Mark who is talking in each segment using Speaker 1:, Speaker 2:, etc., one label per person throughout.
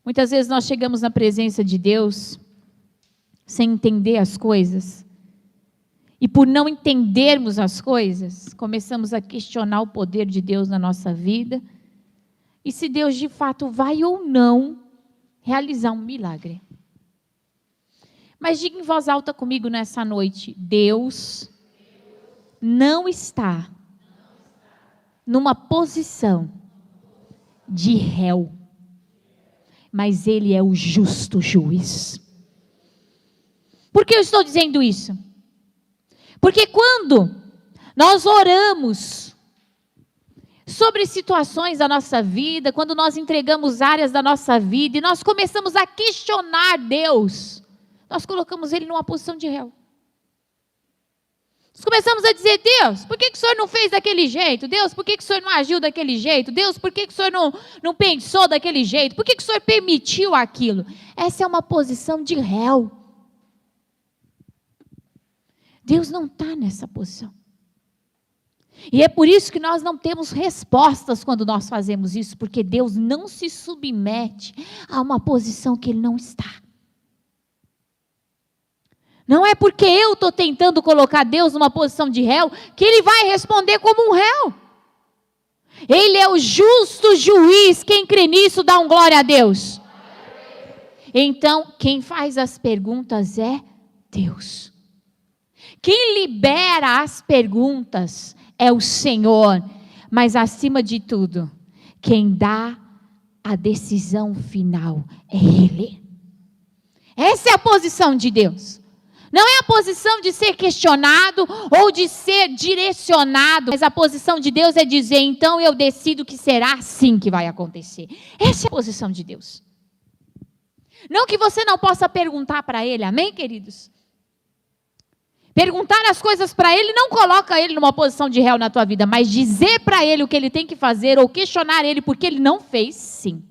Speaker 1: Muitas vezes nós chegamos na presença de Deus sem entender as coisas. E por não entendermos as coisas, começamos a questionar o poder de Deus na nossa vida. E se Deus de fato vai ou não realizar um milagre. Mas diga em voz alta comigo nessa noite: Deus não está numa posição de réu, mas Ele é o justo juiz. Por que eu estou dizendo isso? Porque quando nós oramos sobre situações da nossa vida, quando nós entregamos áreas da nossa vida e nós começamos a questionar Deus, nós colocamos Ele numa posição de réu. Nós começamos a dizer: Deus, por que o Senhor não fez daquele jeito? Deus, por que o Senhor não agiu daquele jeito? Deus, por que o Senhor não pensou daquele jeito? Por que o Senhor permitiu aquilo? Essa é uma posição de réu. Deus não está nessa posição. E é por isso que nós não temos respostas quando nós fazemos isso, porque Deus não se submete a uma posição que Ele não está. Não é porque eu estou tentando colocar Deus numa posição de réu, que Ele vai responder como um réu. Ele é o justo juiz. Quem crê nisso, dá um glória a Deus. Então, quem faz as perguntas é Deus. Quem libera as perguntas é o Senhor. Mas, acima de tudo, quem dá a decisão final é Ele. Essa é a posição de Deus. Não é a posição de ser questionado ou de ser direcionado, mas a posição de Deus é dizer: então eu decido que será assim que vai acontecer. Essa é a posição de Deus. Não que você não possa perguntar para Ele, amém, queridos? Perguntar as coisas para Ele não coloca Ele numa posição de réu na tua vida, mas dizer para Ele o que Ele tem que fazer ou questionar Ele porque Ele não fez, sim.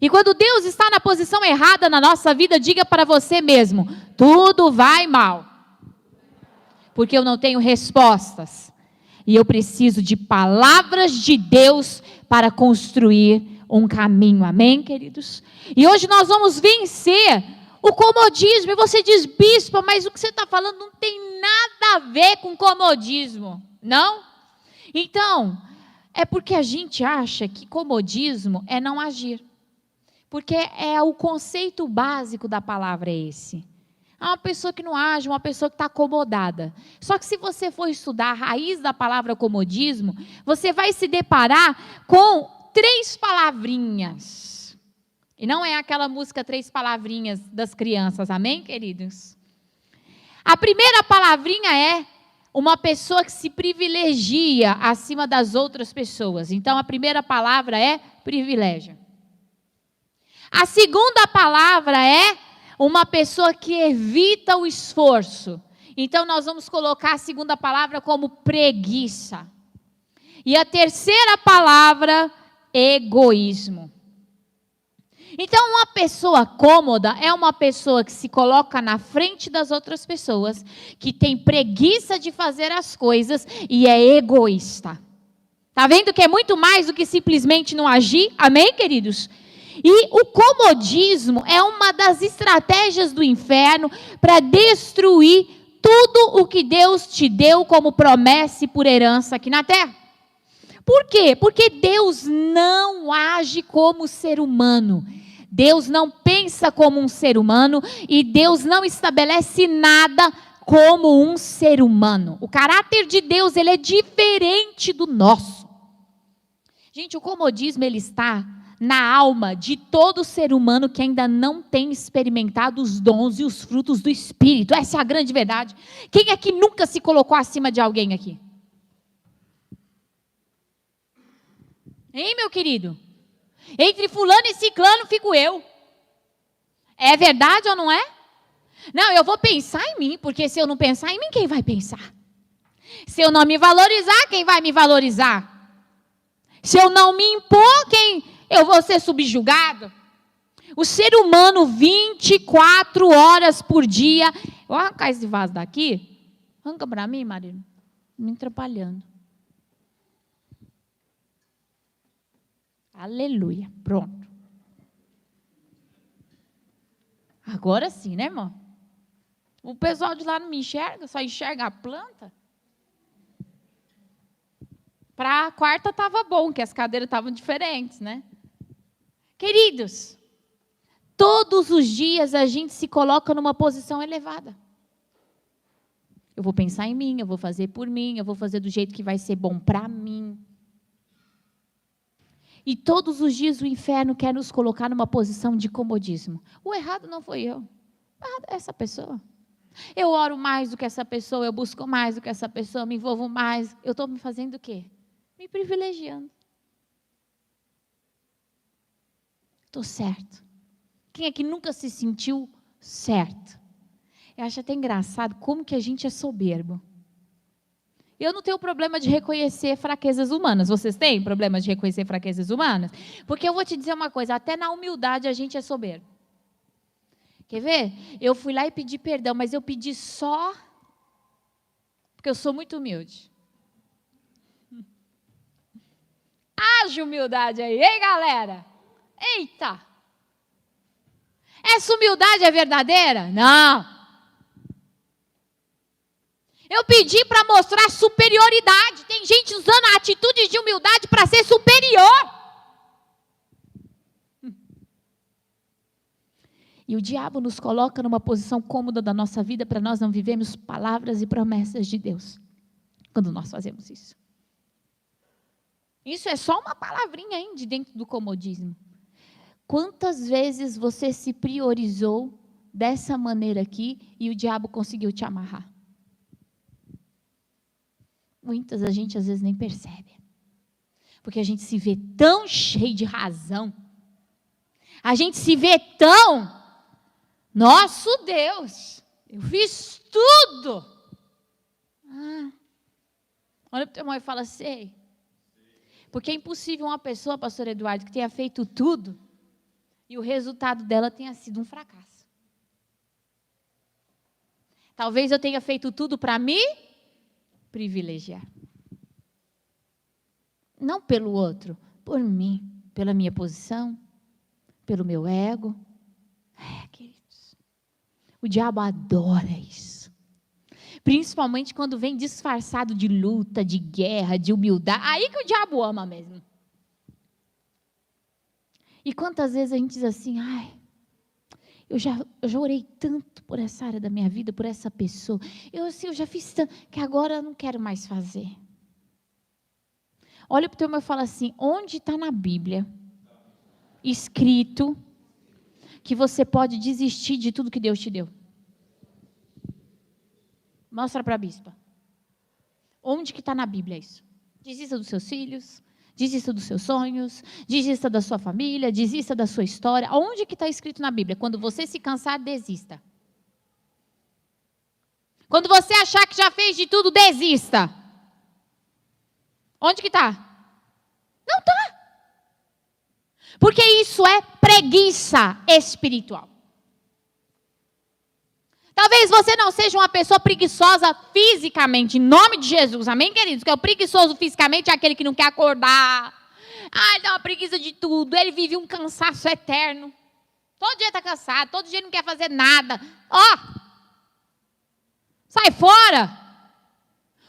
Speaker 1: E quando Deus está na posição errada na nossa vida, diga para você mesmo: tudo vai mal. Porque eu não tenho respostas. E eu preciso de palavras de Deus para construir um caminho. Amém, queridos? E hoje nós vamos vencer o comodismo. E você diz: bispo, mas o que você está falando não tem nada a ver com comodismo. Não? Então, é porque a gente acha que comodismo é não agir. Porque o conceito básico da palavra é esse. É uma pessoa que não age, uma pessoa que está acomodada. Só que se você for estudar a raiz da palavra comodismo, você vai se deparar com 3 palavrinhas. E não é aquela música 3 palavrinhas das crianças, amém, queridos? A primeira palavrinha é uma pessoa que se privilegia acima das outras pessoas. Então, a primeira palavra é privilégio. A segunda palavra é uma pessoa que evita o esforço. Então, nós vamos colocar a segunda palavra como preguiça. E a terceira palavra, egoísmo. Então, uma pessoa cômoda é uma pessoa que se coloca na frente das outras pessoas, que tem preguiça de fazer as coisas e é egoísta. Está vendo que é muito mais do que simplesmente não agir? Amém, queridos? E o comodismo é uma das estratégias do inferno para destruir tudo o que Deus te deu como promessa e por herança aqui na terra. Por quê? Porque Deus não age como ser humano. Deus não pensa como um ser humano e Deus não estabelece nada como um ser humano. O caráter de Deus, ele é diferente do nosso. Gente, o comodismo, ele está na alma de todo ser humano que ainda não tem experimentado os dons e os frutos do Espírito. Essa é a grande verdade. Quem é que nunca se colocou acima de alguém aqui? Hein, meu querido? Entre fulano e ciclano fico eu. É verdade ou não é? Não, eu vou pensar em mim, porque se eu não pensar em mim, quem vai pensar? Se eu não me valorizar, quem vai me valorizar? Se eu não me impor, eu vou ser subjugado? O ser humano, 24 horas por dia. Vou arrancar esse vaso daqui. Arranca para mim, marido. Me atrapalhando. Aleluia. Pronto. Agora sim, né, irmão? O pessoal de lá não me enxerga, só enxerga a planta. Para a quarta estava bom, que as cadeiras estavam diferentes, né? Queridos, todos os dias a gente se coloca numa posição elevada. Eu vou pensar em mim, eu vou fazer por mim, eu vou fazer do jeito que vai ser bom para mim. E todos os dias o inferno quer nos colocar numa posição de comodismo. O errado não foi eu, o errado é essa pessoa. Eu oro mais do que essa pessoa, eu busco mais do que essa pessoa, me envolvo mais. Eu estou me fazendo o quê? Me privilegiando. Estou certo. Quem é que nunca se sentiu certo? Eu acho até engraçado como que a gente é soberbo. Eu não tenho problema de reconhecer fraquezas humanas. Vocês têm problema de reconhecer fraquezas humanas? Porque eu vou te dizer uma coisa, até na humildade a gente é soberbo. Quer ver? Eu fui lá e pedi perdão, mas eu pedi só porque eu sou muito humilde. Haja humildade aí, hein, galera? Eita! Essa humildade é verdadeira? Não. Eu pedi para mostrar superioridade. Tem gente usando a atitude de humildade para ser superior. E o diabo nos coloca numa posição cômoda da nossa vida para nós não vivermos palavras e promessas de Deus. Quando nós fazemos isso. Isso é só uma palavrinha aí de dentro do comodismo. Quantas vezes você se priorizou dessa maneira aqui e o diabo conseguiu te amarrar? Muitas a gente às vezes nem percebe. Porque a gente se vê tão cheio de razão. A gente se vê tão... Nosso Deus, eu fiz tudo. Olha para o teu irmão e fala, sei. Porque é impossível uma pessoa, pastor Eduardo, que tenha feito tudo e o resultado dela tenha sido um fracasso. Talvez eu tenha feito tudo para me privilegiar. Não pelo outro, por mim, pela minha posição, pelo meu ego. Queridos, o diabo adora isso. Principalmente quando vem disfarçado de luta, de guerra, de humildade. Aí que o diabo ama mesmo. E quantas vezes a gente diz assim, eu já orei tanto por essa área da minha vida, por essa pessoa. Eu já fiz tanto, que agora eu não quero mais fazer. Olha para o teu irmão e fala assim, onde está na Bíblia escrito que você pode desistir de tudo que Deus te deu? Mostra para a bispa. Onde que está na Bíblia isso? Desista dos seus filhos, desista dos seus sonhos, desista da sua família, desista da sua história. Onde que está escrito na Bíblia? Quando você se cansar, desista. Quando você achar que já fez de tudo, desista. Onde que está? Não está. Porque isso é preguiça espiritual. Talvez você não seja uma pessoa preguiçosa fisicamente, em nome de Jesus, amém, queridos? Porque o preguiçoso fisicamente é aquele que não quer acordar. Ele dá uma preguiça de tudo, ele vive um cansaço eterno. Todo dia está cansado, todo dia não quer fazer nada. Sai fora.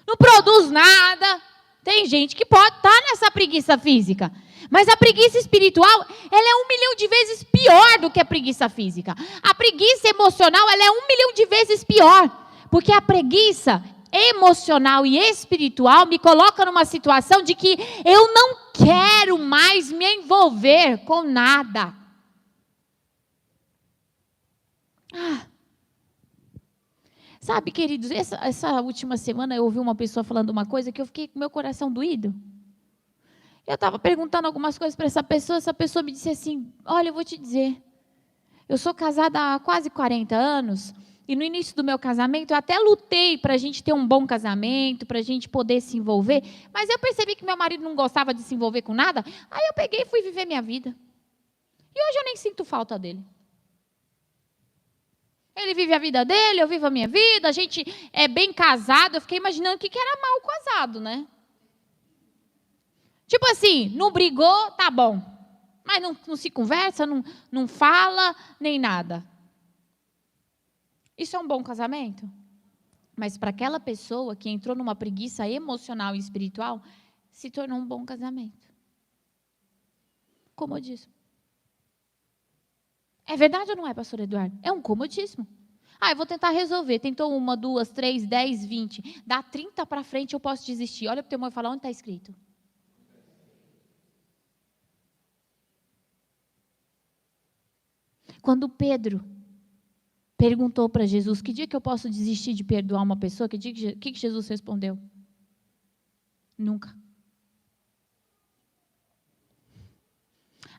Speaker 1: Não produz nada. Tem gente que pode estar nessa preguiça física. Mas a preguiça espiritual, ela é 1 milhão de vezes pior do que a preguiça física. A preguiça emocional, ela é 1 milhão de vezes pior. Porque a preguiça emocional e espiritual me coloca numa situação de que eu não quero mais me envolver com nada. Sabe, queridos, essa última semana eu ouvi uma pessoa falando uma coisa que eu fiquei com meu coração doído. Eu estava perguntando algumas coisas para essa pessoa me disse assim, olha, eu vou te dizer, eu sou casada há quase 40 anos, e no início do meu casamento eu até lutei para a gente ter um bom casamento, para a gente poder se envolver, mas eu percebi que meu marido não gostava de se envolver com nada, aí eu peguei e fui viver minha vida. E hoje eu nem sinto falta dele. Ele vive a vida dele, eu vivo a minha vida, a gente é bem casado, eu fiquei imaginando o que era mal casado, né? Tipo assim, não brigou, tá bom. Mas não se conversa, não fala, nem nada. Isso é um bom casamento? Mas para aquela pessoa que entrou numa preguiça emocional e espiritual, se tornou um bom casamento. Comodismo. É verdade ou não é, pastor Eduardo? É um comodismo. Eu vou tentar resolver. Tentou 1, 2, 3, 10, 20. Dá 30 para frente, eu posso desistir. Olha para o teu irmão e fala, onde está escrito? Quando Pedro perguntou para Jesus, que dia que eu posso desistir de perdoar uma pessoa? Que Jesus respondeu? Nunca.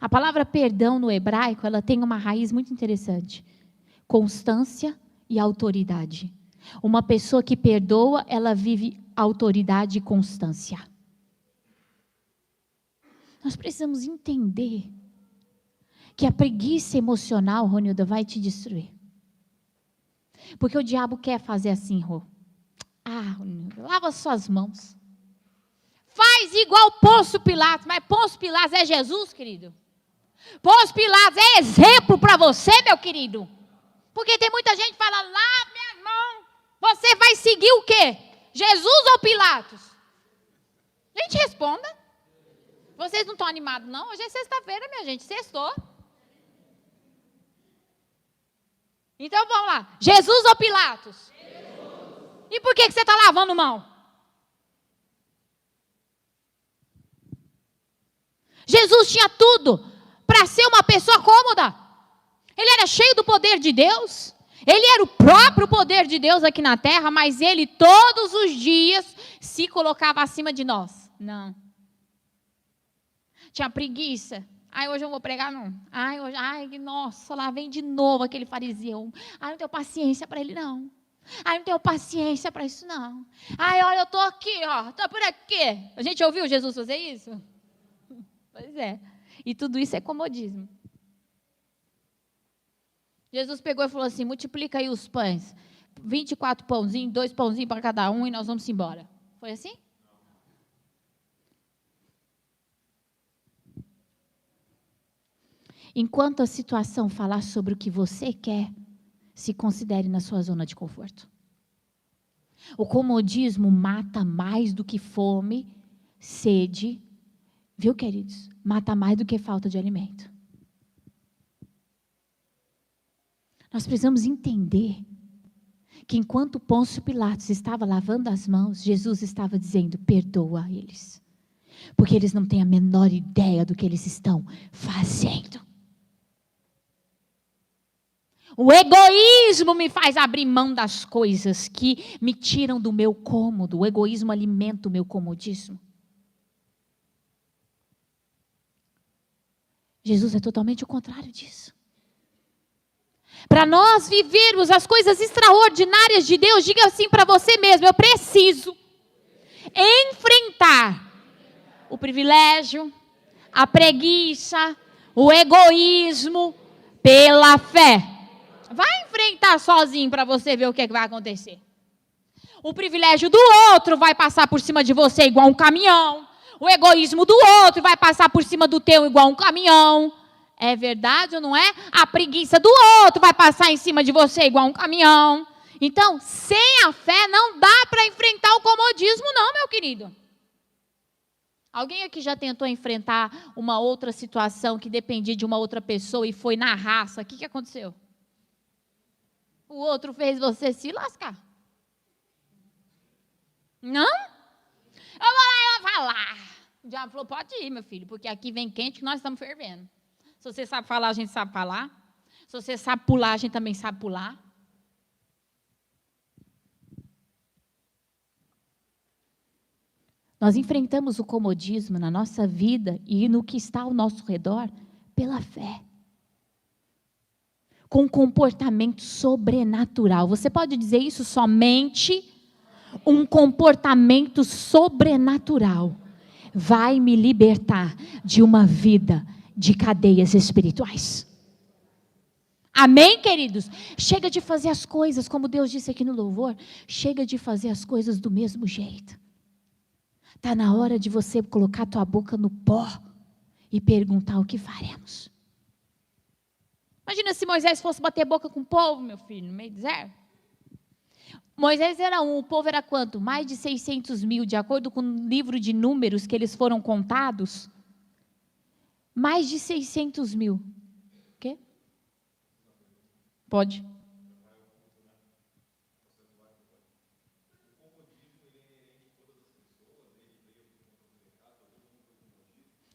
Speaker 1: A palavra perdão no hebraico, ela tem uma raiz muito interessante. Constância e autoridade. Uma pessoa que perdoa, ela vive autoridade e constância. Nós precisamos entender que a preguiça emocional, Ronilda, vai te destruir. Porque o diabo quer fazer assim, Rô. Ronilda, lava suas mãos. Faz igual Pôncio Pilatos. Mas Pôncio Pilatos é Jesus, querido? Pôncio Pilatos é exemplo para você, meu querido? Porque tem muita gente falando, lava minhas mãos. Você vai seguir o quê? Jesus ou Pilatos? Gente, responda. Vocês não estão animados, não? Hoje é sexta-feira, minha gente. Sextou. Então, vamos lá. Jesus ou Pilatos? Jesus. E por que você está lavando mão? Jesus tinha tudo para ser uma pessoa cômoda. Ele era cheio do poder de Deus. Ele era o próprio poder de Deus aqui na terra, mas ele todos os dias se colocava acima de nós. Não. Tinha preguiça. Hoje eu vou pregar, não. Nossa, lá vem de novo aquele fariseu. Não tenho paciência para ele, não. Não tenho paciência para isso, não. Olha, eu estou aqui, estou por aqui. A gente ouviu Jesus fazer isso? Pois é. E tudo isso é comodismo. Jesus pegou e falou assim, multiplica aí os pães. 24 pãozinhos, 2 pãozinhos para cada um e nós vamos embora. Foi assim? Enquanto a situação falar sobre o que você quer, se considere na sua zona de conforto. O comodismo mata mais do que fome, sede, viu, queridos? Mata mais do que falta de alimento. Nós precisamos entender que enquanto Pôncio Pilatos estava lavando as mãos, Jesus estava dizendo, perdoa eles. Porque eles não têm a menor ideia do que eles estão fazendo. O egoísmo me faz abrir mão das coisas que me tiram do meu cômodo. O egoísmo alimenta o meu comodismo. Jesus é totalmente o contrário disso. Para nós vivermos as coisas extraordinárias de Deus, diga assim para você mesmo, eu preciso enfrentar o privilégio, a preguiça, o egoísmo pela fé. Vai enfrentar sozinho para você ver o que vai acontecer. O privilégio do outro vai passar por cima de você igual um caminhão. O egoísmo do outro vai passar por cima do teu igual um caminhão. É verdade ou não é? A preguiça do outro vai passar em cima de você igual um caminhão. Então, sem a fé não dá para enfrentar o comodismo não, meu querido. Alguém aqui já tentou enfrentar uma outra situação que dependia de uma outra pessoa e foi na raça? O que aconteceu? O outro fez você se lascar. Não? Eu vou falar. O diabo falou, pode ir, meu filho, porque aqui vem quente que nós estamos fervendo. Se você sabe falar, a gente sabe falar. Se você sabe pular, a gente também sabe pular. Nós enfrentamos o comodismo na nossa vida e no que está ao nosso redor pela fé. Com comportamento sobrenatural. Você pode dizer isso somente um comportamento sobrenatural vai me libertar de uma vida de cadeias espirituais. Amém, queridos? Chega de fazer as coisas, como Deus disse aqui no louvor, chega de fazer as coisas do mesmo jeito. Está na hora de você colocar tua boca no pó e perguntar o que faremos. Imagina se Moisés fosse bater boca com o povo, meu filho, no meio do deserto. Moisés era um, o povo era quanto? Mais de 600 mil, de acordo com o livro de números que eles foram contados. Mais de 600 mil. O quê? Pode.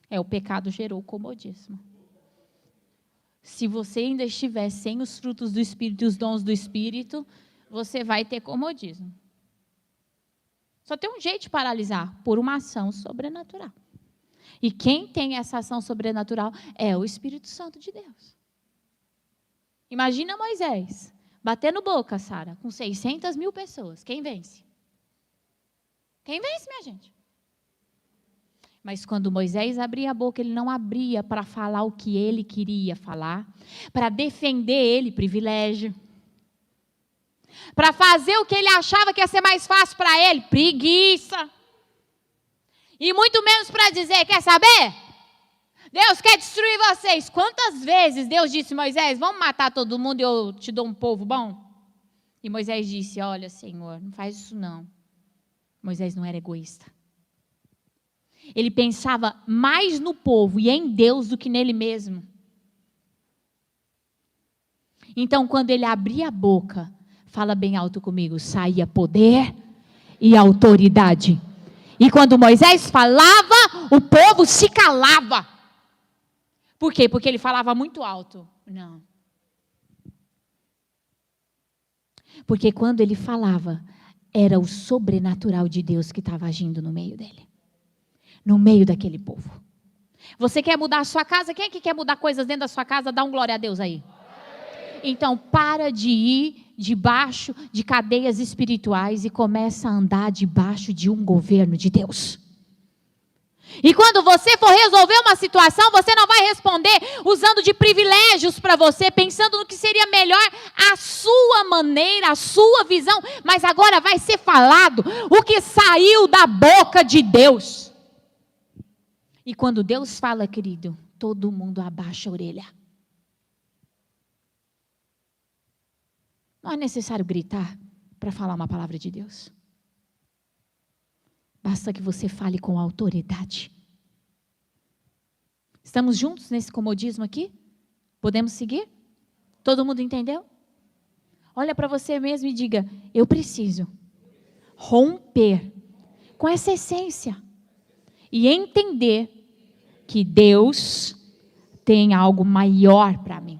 Speaker 1: O pecado gerou o comodismo. Se você ainda estiver sem os frutos do Espírito e os dons do Espírito, você vai ter comodismo. Só tem um jeito de paralisar, por uma ação sobrenatural. E quem tem essa ação sobrenatural é o Espírito Santo de Deus. Imagina Moisés, batendo boca, Sara, com 600 mil pessoas. Quem vence? Quem vence, minha gente? Mas quando Moisés abria a boca, ele não abria para falar o que ele queria falar, para defender ele, privilégio. Para fazer o que ele achava que ia ser mais fácil para ele, preguiça. E muito menos para dizer, quer saber? Deus quer destruir vocês. Quantas vezes Deus disse, Moisés, vamos matar todo mundo e eu te dou um povo bom? E Moisés disse, olha, Senhor, não faz isso não. Moisés não era egoísta. Ele pensava mais no povo e em Deus do que nele mesmo. Então, quando ele abria a boca, fala bem alto comigo, saía poder e autoridade. E quando Moisés falava, o povo se calava. Por quê? Porque ele falava muito alto. Não. Porque quando ele falava, era o sobrenatural de Deus que estava agindo no meio dele. No meio daquele povo. Você quer mudar a sua casa? Quem é que quer mudar coisas dentro da sua casa? Dá um glória a Deus aí. Então, para de ir debaixo de cadeias espirituais e começa a andar debaixo de um governo de Deus. E quando você for resolver uma situação, você não vai responder usando de privilégios para você, pensando no que seria melhor a sua maneira, a sua visão, mas agora vai ser falado o que saiu da boca de Deus. E quando Deus fala, querido, todo mundo abaixa a orelha. Não é necessário gritar para falar uma palavra de Deus. Basta que você fale com autoridade. Estamos juntos nesse comodismo aqui? Podemos seguir? Todo mundo entendeu? Olha para você mesmo e diga, eu preciso romper com essa essência e entender que Deus tem algo maior para mim.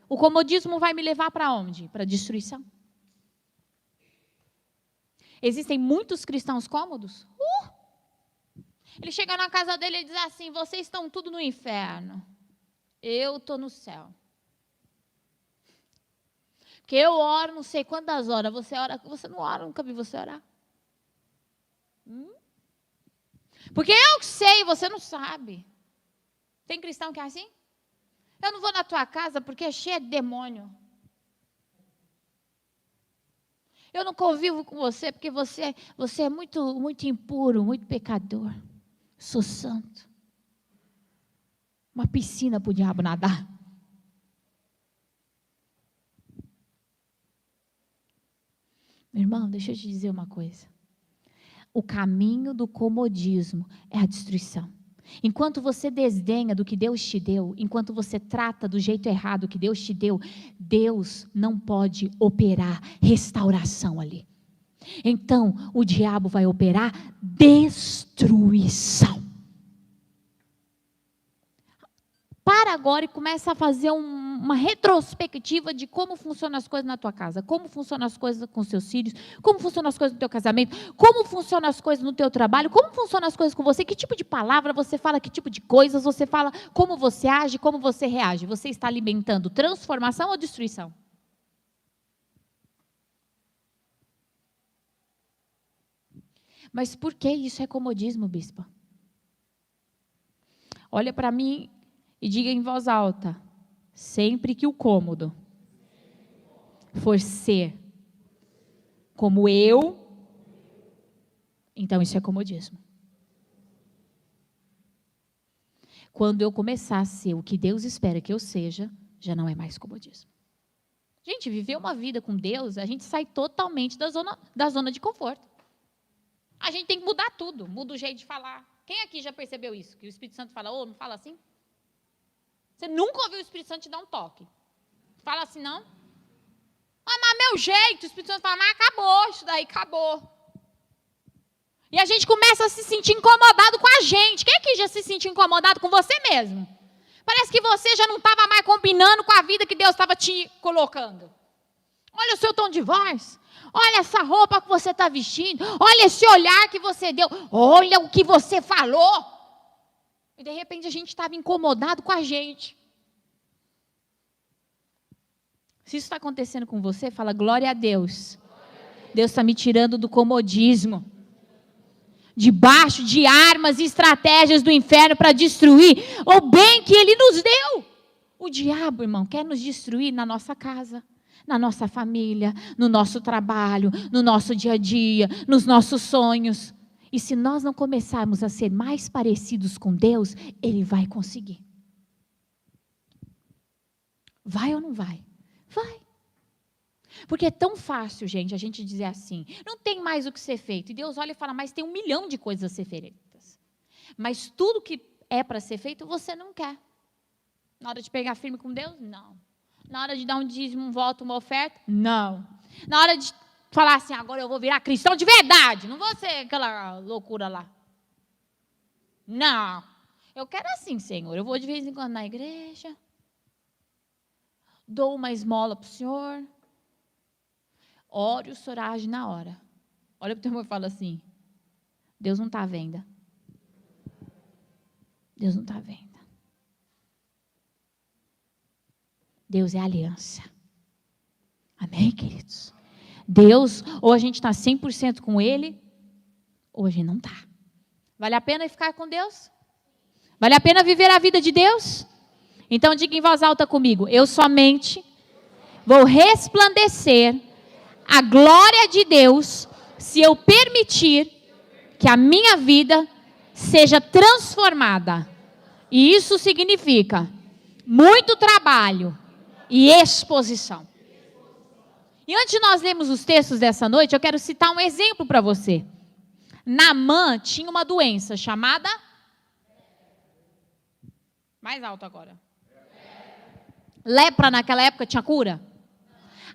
Speaker 1: O comodismo vai me levar para onde? Para a destruição. Existem muitos cristãos cômodos. Ele chega na casa dele e diz assim, vocês estão tudo no inferno. Eu estou no céu. Porque eu oro não sei quantas horas. Você ora, você não ora, nunca vi você orar. Porque eu sei, você não sabe. Tem cristão que é assim? Eu não vou na tua casa porque é cheia de demônio. Eu não convivo com você porque você é muito, muito impuro, muito pecador. Sou santo. Uma piscina para o diabo nadar. Meu irmão, deixa eu te dizer uma coisa. O caminho do comodismo é a destruição. Enquanto você desdenha do que Deus te deu, enquanto você trata do jeito errado que Deus te deu, Deus não pode operar restauração ali. Então, o diabo vai operar destruição. Para agora e começa a fazer uma retrospectiva de como funcionam as coisas na tua casa, como funcionam as coisas com seus filhos, como funcionam as coisas no teu casamento, como funcionam as coisas no teu trabalho, como funcionam as coisas com você, que tipo de palavra você fala, que tipo de coisas você fala, como você age, como você reage. Você está alimentando transformação ou destruição? Mas por que isso é comodismo, bispa? Olha para mim e diga em voz alta, sempre que o cômodo for ser como eu, então isso é comodismo. Quando eu começar a ser o que Deus espera que eu seja, já não é mais comodismo. Gente, viver uma vida com Deus, a gente sai totalmente da zona de conforto. A gente tem que mudar tudo, muda o jeito de falar. Quem aqui já percebeu isso? Que o Espírito Santo fala, não fala assim? Você nunca ouviu o Espírito Santo te dar um toque. Fala assim, não? Mas meu jeito, o Espírito Santo fala, mas acabou, isso daí acabou. E a gente começa a se sentir incomodado com a gente. Quem aqui já se sentiu incomodado com você mesmo? Parece que você já não estava mais combinando com a vida que Deus estava te colocando. Olha o seu tom de voz. Olha essa roupa que você está vestindo. Olha esse olhar que você deu. Olha o que você falou. E de repente a gente estava incomodado com a gente. Se isso está acontecendo com você, fala glória a Deus. Deus está me tirando do comodismo. Debaixo de armas e estratégias do inferno para destruir o bem que Ele nos deu. O diabo, irmão, quer nos destruir na nossa casa, na nossa família, no nosso trabalho, no nosso dia a dia, nos nossos sonhos. E se nós não começarmos a ser mais parecidos com Deus, Ele vai conseguir. Vai ou não vai? Vai. Porque é tão fácil, gente, a gente dizer assim, não tem mais o que ser feito. E Deus olha e fala, mas tem 1 milhão de coisas a ser feitas. Mas tudo que é para ser feito, você não quer. Na hora de pegar firme com Deus, não. Na hora de dar um dízimo, um voto, uma oferta, não. Na hora de falar assim, agora eu vou virar cristão de verdade, não vou ser aquela loucura lá. Não. Eu quero assim, Senhor, eu vou de vez em quando na igreja, dou uma esmola para o Senhor, oro e o Senhor age na hora. Olha para o teu irmão e fala assim, Deus não está vendo. Deus não está vendo. Deus é aliança. Amém, queridos? Deus, ou a gente está 100% com Ele, ou a gente não está. Vale a pena ficar com Deus? Vale a pena viver a vida de Deus? Então diga em voz alta comigo, eu somente vou resplandecer a glória de Deus se eu permitir que a minha vida seja transformada. E isso significa muito trabalho e exposição. E antes de nós lermos os textos dessa noite, eu quero citar um exemplo para você. Naamã tinha uma doença chamada... Mais alto agora. Lepra naquela época tinha cura?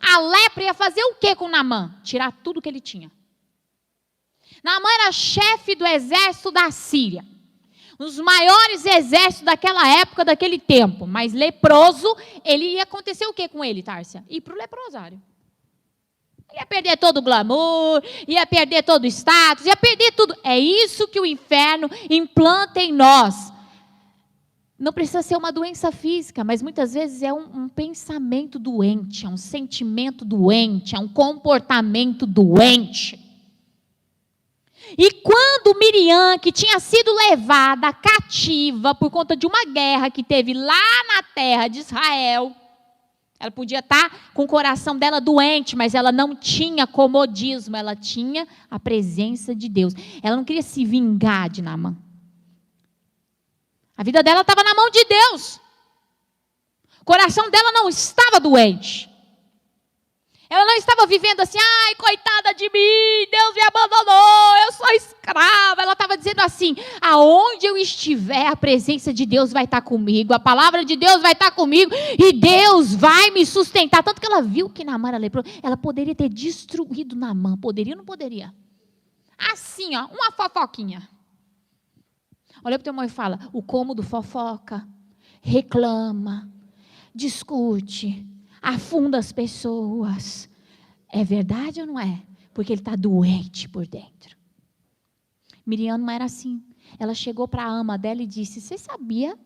Speaker 1: A lepra ia fazer o que com Naamã? Tirar tudo que ele tinha. Naamã era chefe do exército da Síria. Um dos maiores exércitos daquela época, daquele tempo. Mas leproso, ele ia acontecer o que com ele, Tárcia? Ir para o leprosário. Ia perder todo o glamour, ia perder todo o status, ia perder tudo. É isso que o inferno implanta em nós. Não precisa ser uma doença física, mas muitas vezes é um pensamento doente, é um sentimento doente, é um comportamento doente. E quando Miriam, que tinha sido levada cativa por conta de uma guerra que teve lá na terra de Israel, ela podia estar com o coração dela doente, mas ela não tinha comodismo, ela tinha a presença de Deus. Ela não queria se vingar de Naamã. A vida dela estava na mão de Deus. O coração dela não estava doente. Ela não estava vivendo assim, ai, coitada de mim, Deus me abandonou, eu sou escrava. Ela estava dizendo assim, aonde eu estiver, a presença de Deus vai estar comigo, a palavra de Deus vai estar comigo, e Deus vai me sustentar. Tanto que ela viu que Naamã era leproso, ela poderia ter destruído Naamã, poderia ou não poderia? Assim, ó, uma fofoquinha. Olha para o teu irmão e fala, o cômodo fofoca, reclama, discute, afunda as pessoas. É verdade ou não é? Porque ele está doente por dentro. Miriam não era assim. Ela chegou para a ama dela e disse, você sabia?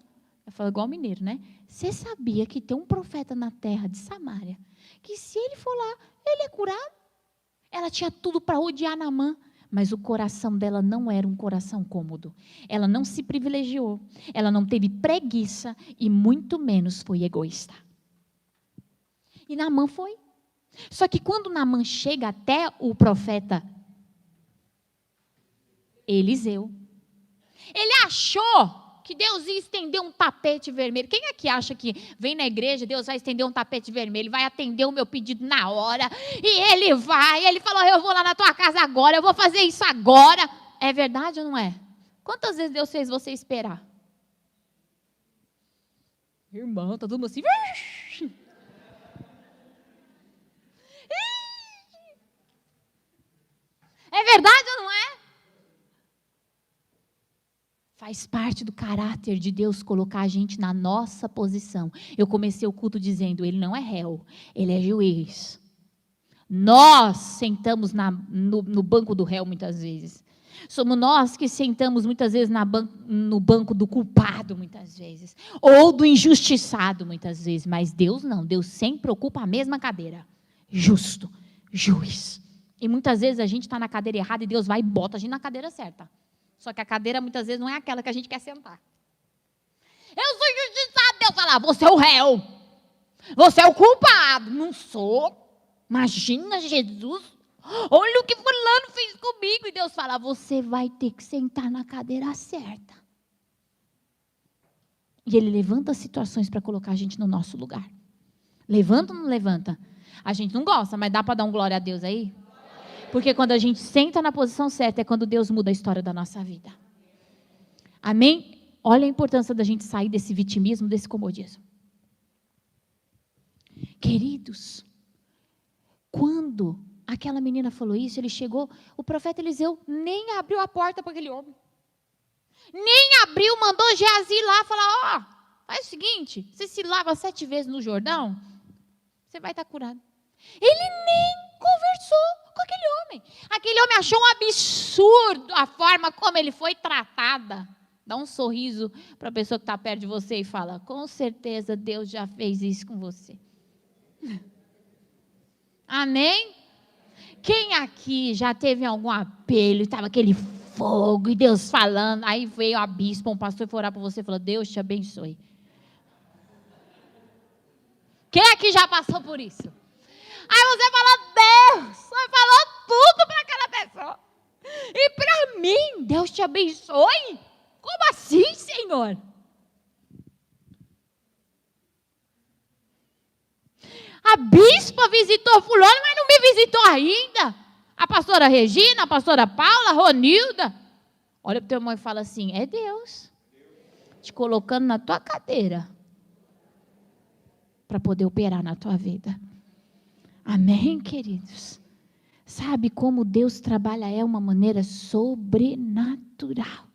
Speaker 1: Ela falou igual mineiro, né? Você sabia que tem um profeta na terra de Samaria, que se ele for lá, ele é curado? Ela tinha tudo para odiar Naamã. Mas o coração dela não era um coração cômodo. Ela não se privilegiou. Ela não teve preguiça e muito menos foi egoísta. E Naamã foi. Só que quando Naamã chega até o profeta Eliseu, ele achou que Deus ia estender um tapete vermelho. Quem é que acha que vem na igreja, Deus vai estender um tapete vermelho, vai atender o meu pedido na hora, e ele falou, eu vou lá na tua casa agora, eu vou fazer isso agora. É verdade ou não é? Quantas vezes Deus fez você esperar? Irmão, tá todo mundo assim. É verdade ou não é? Faz parte do caráter de Deus colocar a gente na nossa posição. Eu comecei o culto dizendo, ele não é réu, ele é juiz. Nós sentamos no banco do réu muitas vezes. Somos nós que sentamos muitas vezes no banco do culpado muitas vezes. Ou do injustiçado muitas vezes. Mas Deus não, Deus sempre ocupa a mesma cadeira. Justo, juiz. E muitas vezes a gente está na cadeira errada e Deus vai e bota a gente na cadeira certa. Só que a cadeira muitas vezes não é aquela que a gente quer sentar. Eu sou injustiçado. Deus fala, você é o réu. Você é o culpado. Não sou. Imagina Jesus. Olha o que fulano fez comigo. E Deus fala, você vai ter que sentar na cadeira certa. E Ele levanta situações para colocar a gente no nosso lugar. Levanta ou não levanta? A gente não gosta, mas dá para dar um glória a Deus aí? Porque quando a gente senta na posição certa, é quando Deus muda a história da nossa vida. Amém? Olha a importância da gente sair desse vitimismo, desse comodismo. Queridos, quando aquela menina falou isso, ele chegou, o profeta Eliseu nem abriu a porta para aquele homem. Nem abriu, mandou Geazi ir lá falar, faz o seguinte, você se lava 7 vezes no Jordão, você vai estar curado. Ele nem conversou com aquele homem. Aquele homem achou um absurdo a forma como ele foi tratada. Dá um sorriso para a pessoa que está perto de você e fala, com certeza Deus já fez isso com você. Amém? Quem aqui já teve algum apelo, estava aquele fogo e Deus falando, aí veio a bispa, um pastor foi orar para você e falou, Deus te abençoe. Quem aqui já passou por isso? Aí você fala, Deus, você falou tudo para aquela pessoa. E para mim, Deus te abençoe? Como assim, Senhor? A bispa visitou fulano, mas não me visitou ainda. A pastora Regina, a pastora Paula, a Ronilda. Olha para o teu irmão e fala assim, é Deus te colocando na tua cadeira para poder operar na tua vida. Amém, queridos? Sabe como Deus trabalha uma maneira sobrenatural.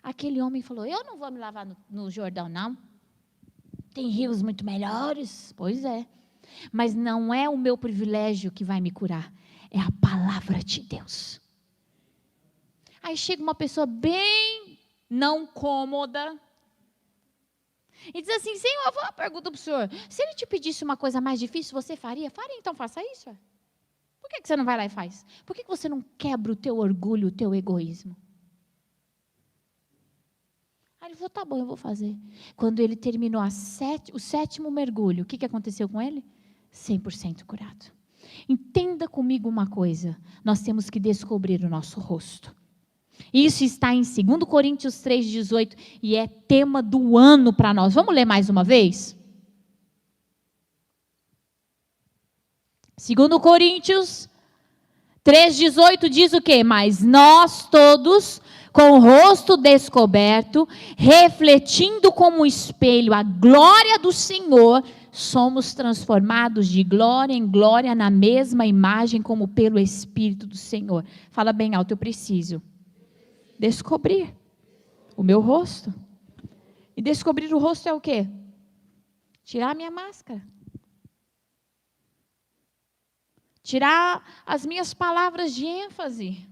Speaker 1: Aquele homem falou, eu não vou me lavar no Jordão, não. Tem rios muito melhores. Pois é. Mas não é o meu privilégio que vai me curar. É a palavra de Deus. Aí chega uma pessoa bem não cômoda. E diz assim, Senhor, eu vou uma pergunta para o senhor. Se ele te pedisse uma coisa mais difícil, você faria? Faria, então faça isso. Por que você não vai lá e faz? Por que você não quebra o teu orgulho, o teu egoísmo? Aí ele falou, tá bom, eu vou fazer. Quando ele terminou o 7º mergulho, o que aconteceu com ele? 100% curado. Entenda comigo uma coisa, nós temos que descobrir o nosso rosto. Isso está em 2 Coríntios 3,18 e é tema do ano para nós. Vamos ler mais uma vez? 2 Coríntios 3,18 diz o quê? Mas nós todos, com o rosto descoberto, refletindo como um espelho a glória do Senhor, somos transformados de glória em glória na mesma imagem como pelo Espírito do Senhor. Fala bem alto, eu preciso descobrir o meu rosto. E descobrir o rosto é o quê? Tirar a minha máscara. Tirar as minhas palavras de ênfase.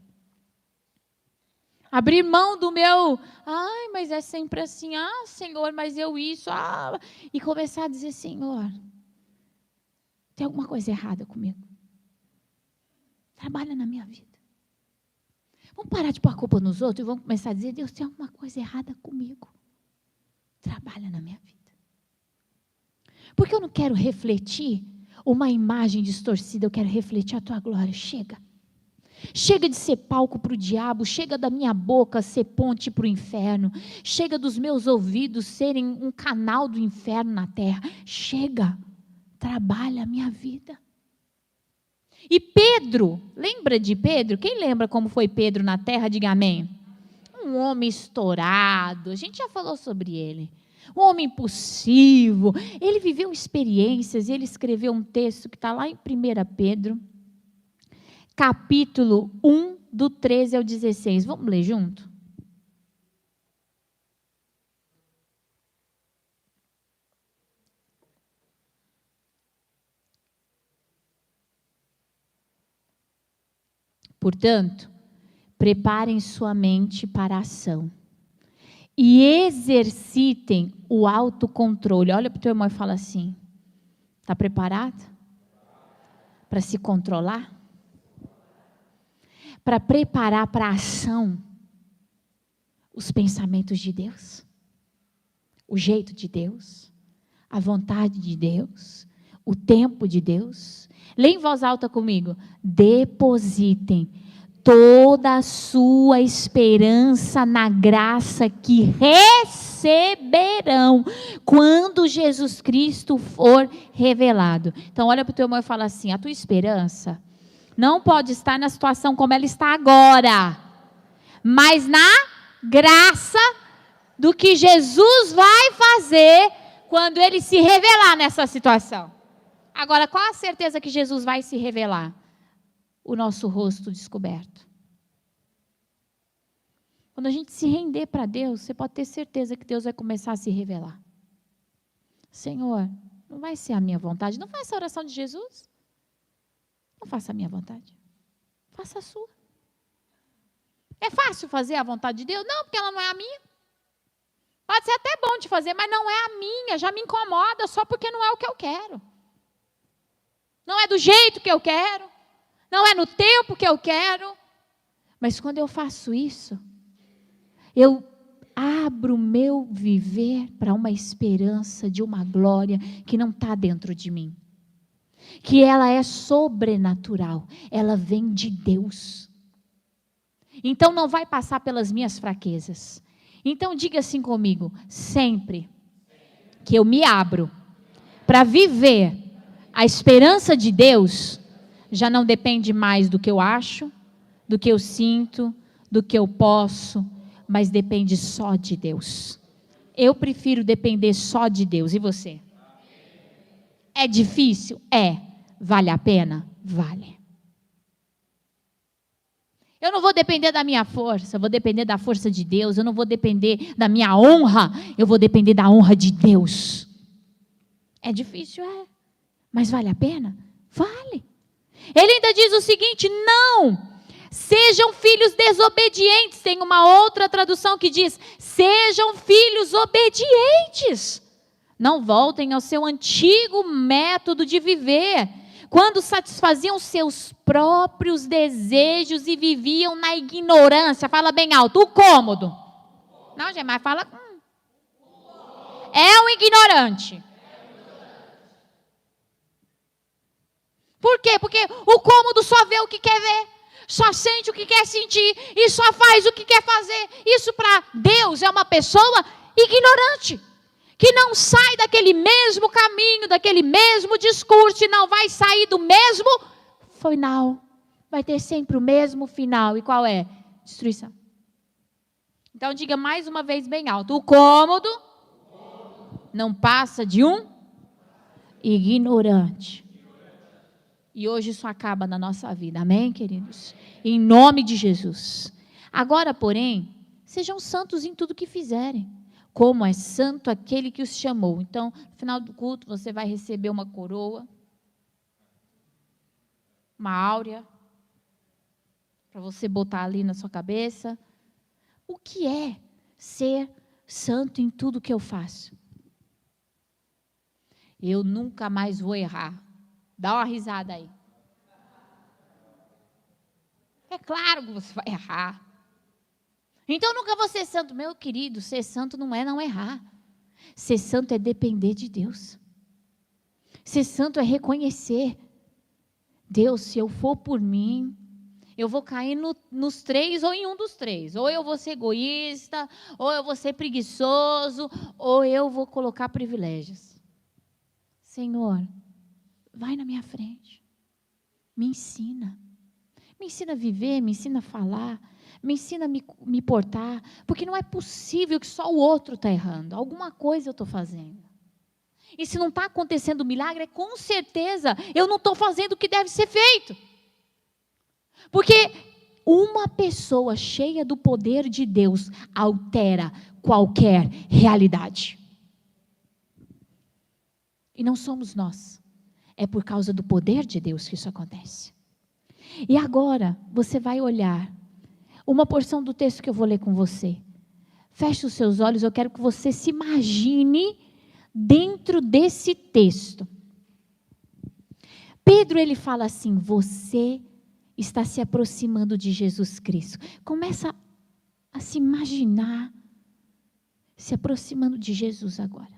Speaker 1: Abrir mão do meu, mas é sempre assim, Senhor, mas eu isso, e começar a dizer, Senhor, tem alguma coisa errada comigo. Trabalha na minha vida. Vamos parar de pôr a culpa nos outros e vamos começar a dizer, Deus, tem alguma coisa errada comigo. Trabalha na minha vida. Porque eu não quero refletir uma imagem distorcida, eu quero refletir a tua glória. Chega. Chega de ser palco para o diabo, chega da minha boca ser ponte para o inferno, chega dos meus ouvidos serem um canal do inferno na terra. Chega, trabalha a minha vida. E Pedro, lembra de Pedro? Quem lembra como foi Pedro na terra? Diga amém. Um homem estourado, a gente já falou sobre ele. Um homem impulsivo, ele viveu experiências, ele escreveu um texto que está lá em 1 Pedro, capítulo 1, do 13 ao 16. Vamos ler junto? Portanto, preparem sua mente para a ação e exercitem o autocontrole. Olha para o teu irmão e fala assim: está preparado para se controlar? Para preparar para a ação os pensamentos de Deus, o jeito de Deus, a vontade de Deus, o tempo de Deus. Lê em voz alta comigo: depositem toda a sua esperança na graça que receberão quando Jesus Cristo for revelado. Então olha para o teu irmão e fala assim: a tua esperança não pode estar na situação como ela está agora, mas na graça do que Jesus vai fazer quando Ele se revelar nessa situação. Agora, qual a certeza que Jesus vai se revelar? O nosso rosto descoberto. Quando a gente se render para Deus, você pode ter certeza que Deus vai começar a se revelar. Senhor, não vai ser a minha vontade. Não faça a oração de Jesus. Não faça a minha vontade. Faça a sua. É fácil fazer a vontade de Deus? Não, porque ela não é a minha. Pode ser até bom de fazer, mas não é a minha. Já me incomoda só porque não é o que eu quero. Não é do jeito que eu quero. Não é no tempo que eu quero. Mas quando eu faço isso, eu abro o meu viver para uma esperança de uma glória que não está dentro de mim. Que ela é sobrenatural. Ela vem de Deus. Então não vai passar pelas minhas fraquezas. Então diga assim comigo: sempre que eu me abro para viver a esperança de Deus, já não depende mais do que eu acho, do que eu sinto, do que eu posso, mas depende só de Deus. Eu prefiro depender só de Deus. E você? É difícil? É. Vale a pena? Vale. Eu não vou depender da minha força, eu vou depender da força de Deus. Eu não vou depender da minha honra, eu vou depender da honra de Deus. É difícil? É. Mas vale a pena? Vale. Ele ainda diz o seguinte: não sejam filhos desobedientes. Tem uma outra tradução que diz: sejam filhos obedientes. Não voltem ao seu antigo método de viver, quando satisfaziam seus próprios desejos e viviam na ignorância. Fala bem alto: o cômodo. Não, gente, mas fala. É um ignorante. Por quê? Porque o cômodo só vê o que quer ver, só sente o que quer sentir e só faz o que quer fazer. Isso para Deus é uma pessoa ignorante, que não sai daquele mesmo caminho, daquele mesmo discurso, e não vai sair do mesmo final. Vai ter sempre o mesmo final. E qual é? Destruição. Então diga mais uma vez bem alto: o cômodo não passa de um ignorante. E hoje isso acaba na nossa vida, amém, queridos? Em nome de Jesus. Agora, porém, sejam santos em tudo que fizerem, como é santo aquele que os chamou. Então, no final do culto, você vai receber uma coroa, uma áurea, para você botar ali na sua cabeça. O que é ser santo em tudo que eu faço? Eu nunca mais vou errar. Dá uma risada aí. É claro que você vai errar. Então nunca vou ser santo. Meu querido, ser santo não é não errar. Ser santo é depender de Deus. Ser santo é reconhecer: Deus, se eu for por mim, eu vou cair nos três ou em um dos três. Ou eu vou ser egoísta, ou eu vou ser preguiçoso, ou eu vou colocar privilégios. Senhor, vai na minha frente. Me ensina. Me ensina a viver, me ensina a falar, me ensina a me portar. Porque não é possível que só o outro está errando. Alguma coisa eu estou fazendo. E se não está acontecendo milagre, com certeza eu não estou fazendo o que deve ser feito. Porque uma pessoa cheia do poder de Deus altera qualquer realidade. E não somos nós. É por causa do poder de Deus que isso acontece. E agora, você vai olhar uma porção do texto que eu vou ler com você. Feche os seus olhos, eu quero que você se imagine dentro desse texto. Pedro, ele fala assim, você está se aproximando de Jesus Cristo. Começa a se imaginar se aproximando de Jesus agora.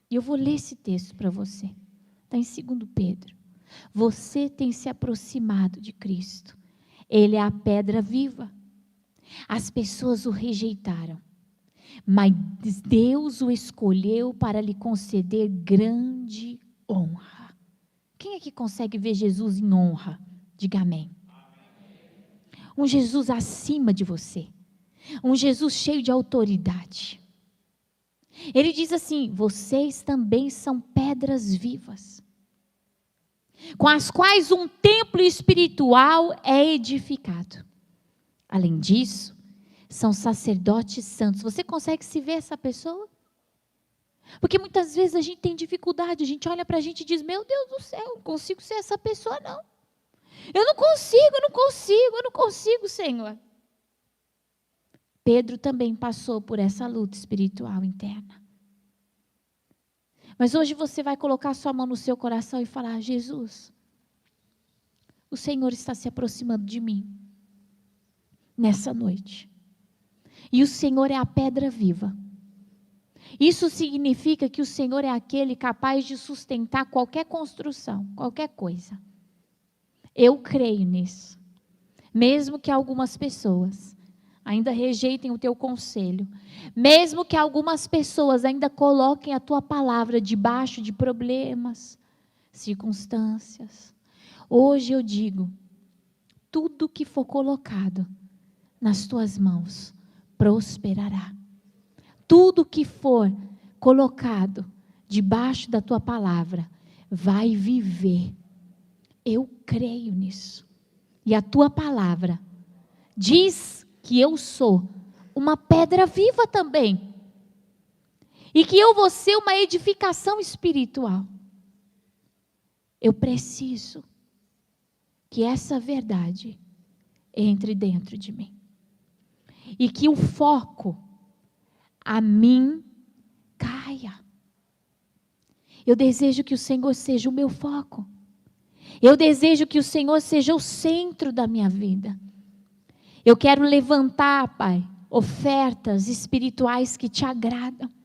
Speaker 1: E eu vou ler esse texto para você. Está em 2 Pedro. Você tem se aproximado de Cristo. Ele é a pedra viva. As pessoas o rejeitaram. Mas Deus o escolheu para lhe conceder grande honra. Quem é que consegue ver Jesus em honra? Diga amém. Um Jesus acima de você. Um Jesus cheio de autoridade. Ele diz assim, vocês também são pedras vivas, com as quais um templo espiritual é edificado. Além disso, são sacerdotes santos. Você consegue se ver essa pessoa? Porque muitas vezes a gente tem dificuldade, a gente olha para a gente e diz, meu Deus do céu, eu não consigo ser essa pessoa não. Eu não consigo, Senhor. Pedro também passou por essa luta espiritual interna. Mas hoje você vai colocar sua mão no seu coração e falar, Jesus, o Senhor está se aproximando de mim, nessa noite. E o Senhor é a pedra viva. Isso significa que o Senhor é aquele capaz de sustentar qualquer construção, qualquer coisa. Eu creio nisso. Mesmo que algumas pessoas ainda rejeitem o teu conselho, mesmo que algumas pessoas ainda coloquem a tua palavra debaixo de problemas, circunstâncias, hoje eu digo, tudo que for colocado nas tuas mãos prosperará. Tudo que for colocado debaixo da tua palavra vai viver. Eu creio nisso. E a tua palavra diz que eu sou uma pedra viva também. E que eu vou ser uma edificação espiritual. Eu preciso que essa verdade entre dentro de mim. E que o foco a mim caia. Eu desejo que o Senhor seja o meu foco. Eu desejo que o Senhor seja o centro da minha vida. Eu quero levantar, Pai, ofertas espirituais que te agradam.